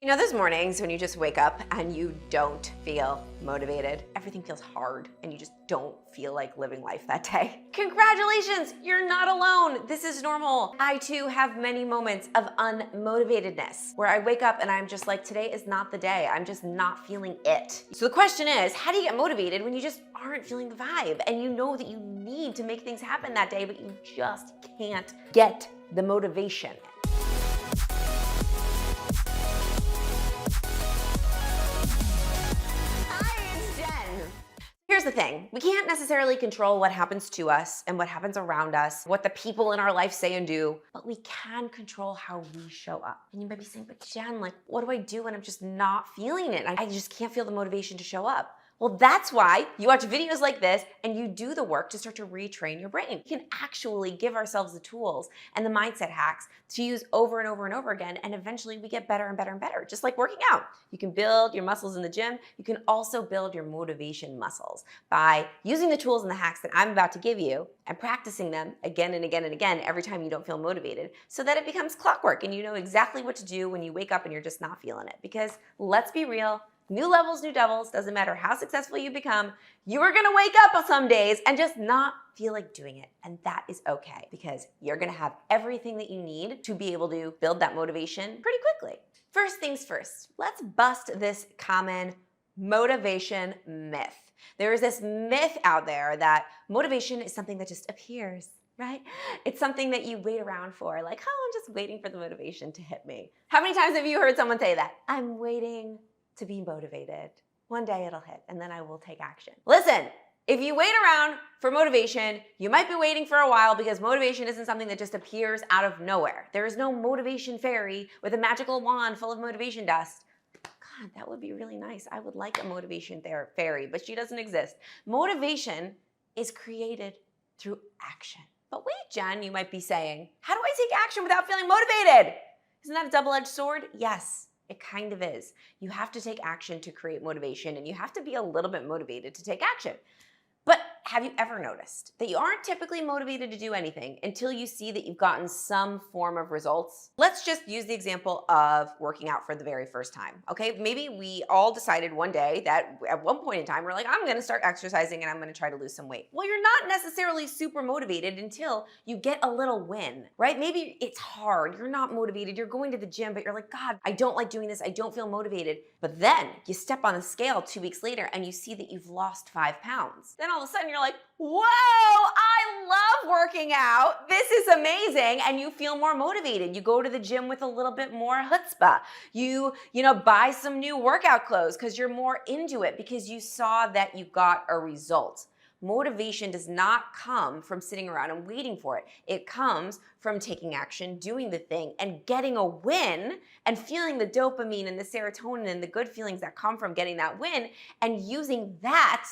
You know, those mornings when you just wake up and you don't feel motivated, everything feels hard and you just don't feel like living life that day. Congratulations, you're not alone. This is normal. I too have many moments of unmotivatedness where I wake up and I'm just like, today is not the day. I'm just not feeling it. So the question is, how do you get motivated when you just aren't feeling the vibe and you know that you need to make things happen that day, but you just can't get the motivation? Here's the thing, we can't necessarily control what happens to us and what happens around us, what the people in our life say and do, but we can control how we show up. And you might be saying, but Jen, like, what do I do when I'm just not feeling it? I just can't feel the motivation to show up. Well, that's why you watch videos like this and you do the work to start to retrain your brain. We can actually give ourselves the tools and the mindset hacks to use over and over and over again, and eventually we get better and better and better, just like working out. You can build your muscles in the gym. You can also build your motivation muscles by using the tools and the hacks that I'm about to give you and practicing them again and again and again every time you don't feel motivated, so that it becomes clockwork and you know exactly what to do when you wake up and you're just not feeling it. Because let's be real, new levels, new devils, doesn't matter how successful you become, you are gonna wake up some days and just not feel like doing it. And that is okay, because you're gonna have everything that you need to be able to build that motivation pretty quickly. First things first, let's bust this common motivation myth. There is this myth out there that motivation is something that just appears, right? It's something that you wait around for, like, oh, I'm just waiting for the motivation to hit me. How many times have you heard someone say that? I'm waiting to be motivated. One day it'll hit and then I will take action. Listen, if you wait around for motivation, you might be waiting for a while, because motivation isn't something that just appears out of nowhere. There is no motivation fairy with a magical wand full of motivation dust. God, that would be really nice. I would like a motivation fairy, but she doesn't exist. Motivation is created through action. But wait, Jen, you might be saying, how do I take action without feeling motivated? Isn't that a double-edged sword? Yes. It kind of is. You have to take action to create motivation, and you have to be a little bit motivated to take action. But have you ever noticed that you aren't typically motivated to do anything until you see that you've gotten some form of results? Let's just use the example of working out for the very first time, okay? Maybe we all decided one day that at one point in time, we're like, I'm gonna start exercising and I'm gonna try to lose some weight. Well, you're not necessarily super motivated until you get a little win, right? Maybe it's hard, you're not motivated, you're going to the gym, but you're like, God, I don't like doing this, I don't feel motivated. But then you step on the scale 2 weeks later and you see that you've lost 5 pounds. Then all of a sudden you're like, whoa, I love working out. This is amazing. And you feel more motivated. You go to the gym with a little bit more chutzpah. You buy some new workout clothes because you're more into it, because you saw that you got a result. Motivation does not come from sitting around and waiting for it. It comes from taking action, doing the thing, and getting a win, and feeling the dopamine and the serotonin and the good feelings that come from getting that win, and using that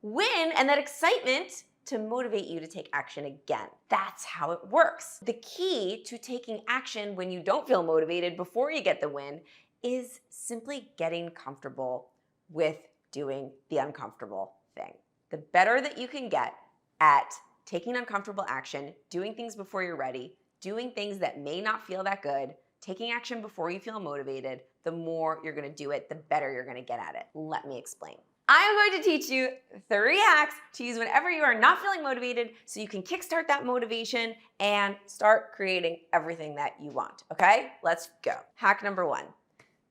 win and that excitement to motivate you to take action again. That's how it works. The key to taking action when you don't feel motivated before you get the win is simply getting comfortable with doing the uncomfortable thing. The better that you can get at taking uncomfortable action, doing things before you're ready, doing things that may not feel that good, taking action before you feel motivated, the more you're gonna do it, the better you're gonna get at it. Let me explain. I am going to teach you 3 hacks to use whenever you are not feeling motivated, so you can kickstart that motivation and start creating everything that you want, okay? Let's go. Hack number 1.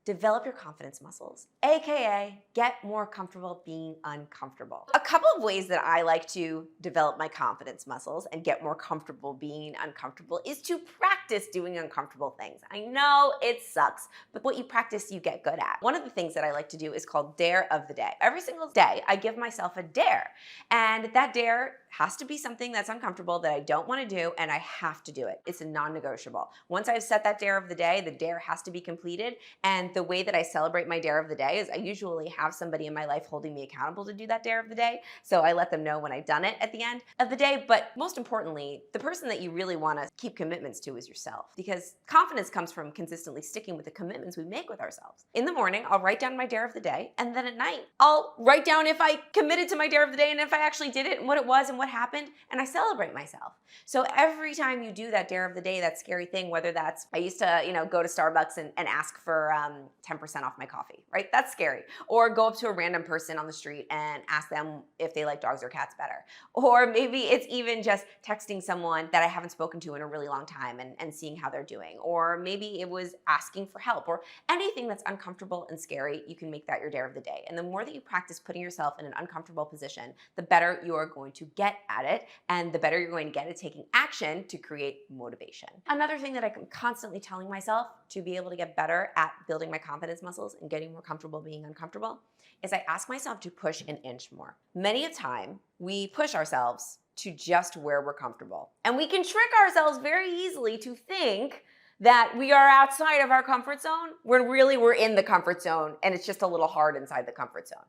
Develop your confidence muscles, AKA get more comfortable being uncomfortable. A couple of ways that I like to develop my confidence muscles and get more comfortable being uncomfortable is to practice doing uncomfortable things. I know it sucks, but what you practice, you get good at. One of the things that I like to do is called Dare of the Day. Every single day, I give myself a dare, and that dare has to be something that's uncomfortable that I don't want to do, and I have to do it. It's a non-negotiable. Once I've set that dare of the day, the dare has to be completed, and the way that I celebrate my dare of the day is I usually have somebody in my life holding me accountable to do that dare of the day, so I let them know when I've done it at the end of the day. But most importantly, the person that you really want to keep commitments to is yourself, because confidence comes from consistently sticking with the commitments we make with ourselves. In the morning, I'll write down my dare of the day, and then at night, I'll write down if I committed to my dare of the day and if I actually did it and what it was and what happened and I celebrate myself. So every time you do that dare of the day, that scary thing, whether that's, I used to, go to Starbucks and ask for 10% off my coffee, right? That's scary. Or go up to a random person on the street and ask them if they like dogs or cats better. Or maybe it's even just texting someone that I haven't spoken to in a really long time and seeing how they're doing. Or maybe it was asking for help, or anything that's uncomfortable and scary, you can make that your dare of the day. And the more that you practice putting yourself in an uncomfortable position, the better you are going to get at it, and the better you're going to get at taking action to create motivation. Another thing that I'm constantly telling myself to be able to get better at building my confidence muscles and getting more comfortable being uncomfortable is I ask myself to push an inch more. Many a time, we push ourselves to just where we're comfortable. And we can trick ourselves very easily to think that we are outside of our comfort zone when really we're in the comfort zone and it's just a little hard inside the comfort zone.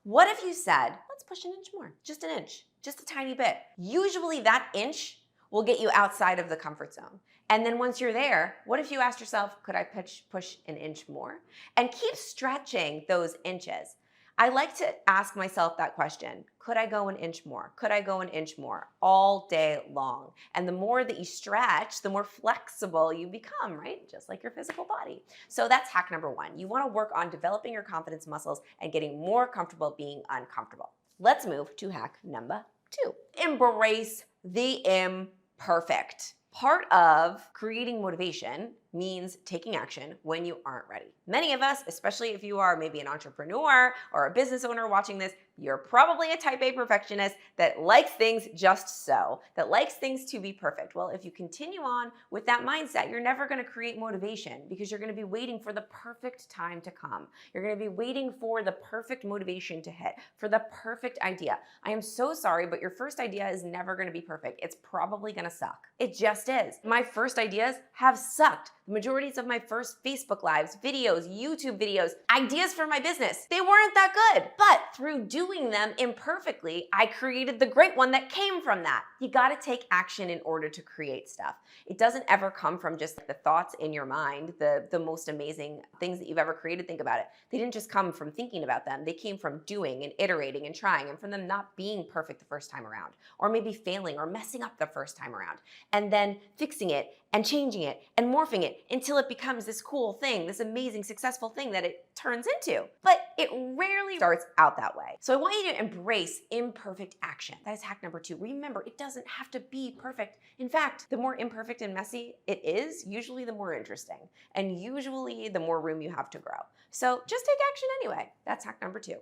What if you said, let's push an inch more, just an inch, just a tiny bit. Usually that inch will get you outside of the comfort zone. And then once you're there, what if you asked yourself, could I push an inch more? And keep stretching those inches. I like to ask myself that question. Could I go an inch more? Could I go an inch more? All day long. And the more that you stretch, the more flexible you become, right? Just like your physical body. So that's hack number one. You want to work on developing your confidence muscles and getting more comfortable being uncomfortable. Let's move to hack number two. Embrace the imperfect. Part of creating motivation means taking action when you aren't ready. Many of us, especially if you are maybe an entrepreneur or a business owner watching this, you're probably a type A perfectionist that likes things just so, that likes things to be perfect. Well, if you continue on with that mindset, you're never going to create motivation because you're going to be waiting for the perfect time to come. You're going to be waiting for the perfect motivation to hit, for the perfect idea. I am so sorry, but your first idea is never going to be perfect. It's probably going to suck. It just is. My first ideas have sucked. The majorities of my first Facebook Lives, videos, YouTube videos, ideas for my business, they weren't that good. But through doing them imperfectly, I created the great one that came from that. You gotta take action in order to create stuff. It doesn't ever come from just the thoughts in your mind, the most amazing things that you've ever created. Think about it. They didn't just come from thinking about them. They came from doing and iterating and trying, and from them not being perfect the first time around, or maybe failing or messing up the first time around, and then fixing it and changing it and morphing it until it becomes this cool thing, this amazing, successful thing that it turns into. But it rarely starts out that way. So I want you to embrace imperfect action. That is hack number two. Remember, it doesn't have to be perfect. In fact, the more imperfect and messy it is, usually the more interesting, and usually the more room you have to grow. So just take action anyway. That's hack number two.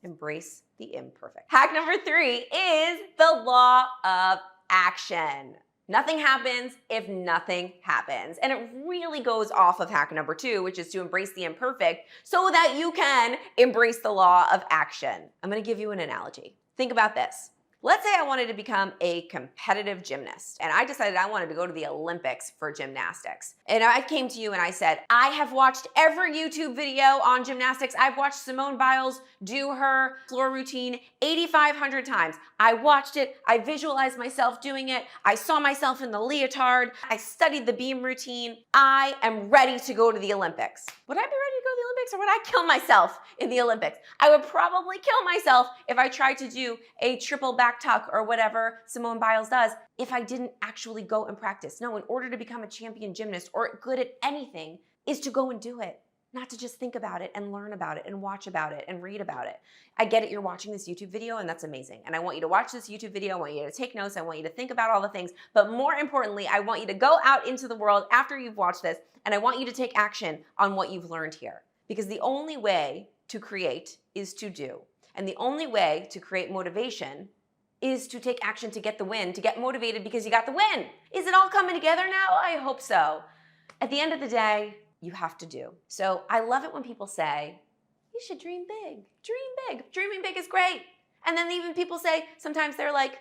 Embrace the imperfect. Hack number three is the law of action. Nothing happens if nothing happens. And it really goes off of hack number two, which is to embrace the imperfect so that you can embrace the law of action. I'm gonna give you an analogy. Think about this. Let's say I wanted to become a competitive gymnast and I decided I wanted to go to the Olympics for gymnastics. And I came to you and I said, I have watched every YouTube video on gymnastics. I've watched Simone Biles do her floor routine 8,500 times. I watched it, I visualized myself doing it, I saw myself in the leotard, I studied the beam routine. I am ready to go to the Olympics. Would I be ready to go to the Olympics, or would I kill myself in the Olympics? I would probably kill myself if I tried to do a triple back tuck or whatever Simone Biles does if I didn't actually go and practice. No, in order to become a champion gymnast or good at anything is to go and do it, not to just think about it and learn about it and watch about it and read about it. I get it, you're watching this YouTube video and that's amazing. And I want you to watch this YouTube video, I want you to take notes, I want you to think about all the things, but more importantly, I want you to go out into the world after you've watched this and I want you to take action on what you've learned here. Because the only way to create is to do. And the only way to create motivation is to take action to get the win, to get motivated because you got the win. Is it all coming together now? I hope so. At the end of the day, you have to do. So I love it when people say, you should dream big. Dream big. Dreaming big is great. And then even people say, sometimes they're like,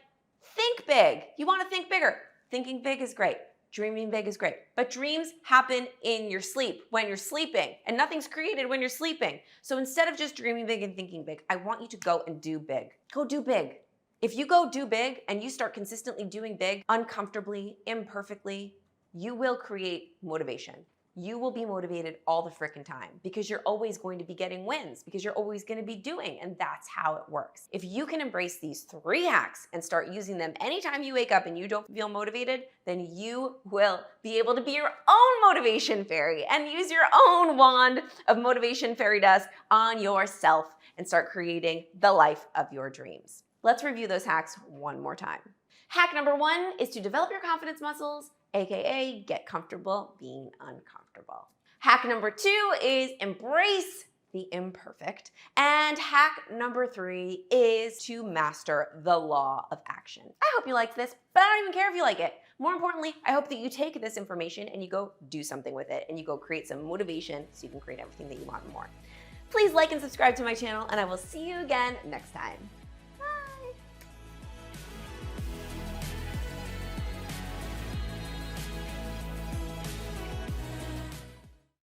think big. You want to think bigger. Thinking big is great. Dreaming big is great. But dreams happen in your sleep, when you're sleeping. And nothing's created when you're sleeping. So instead of just dreaming big and thinking big, I want you to go and do big. Go do big. If you go do big and you start consistently doing big, uncomfortably, imperfectly, you will create motivation. you will be motivated all the frickin' time because you're always going to be getting wins, because you're always going to be doing, and that's how it works. If you can embrace these 3 hacks and start using them anytime you wake up and you don't feel motivated, then you will be able to be your own motivation fairy and use your own wand of motivation fairy dust on yourself and start creating the life of your dreams. Let's review those hacks one more time. Hack number 1 is to develop your confidence muscles, aka get comfortable being uncomfortable. Hack number 2 is embrace the imperfect. And hack number 3 is to master the law of action. I hope you liked this, but I don't even care if you like it. More importantly, I hope that you take this information and you go do something with it and you go create some motivation so you can create everything that you want and more. Please like and subscribe to my channel, and I will see you again next time.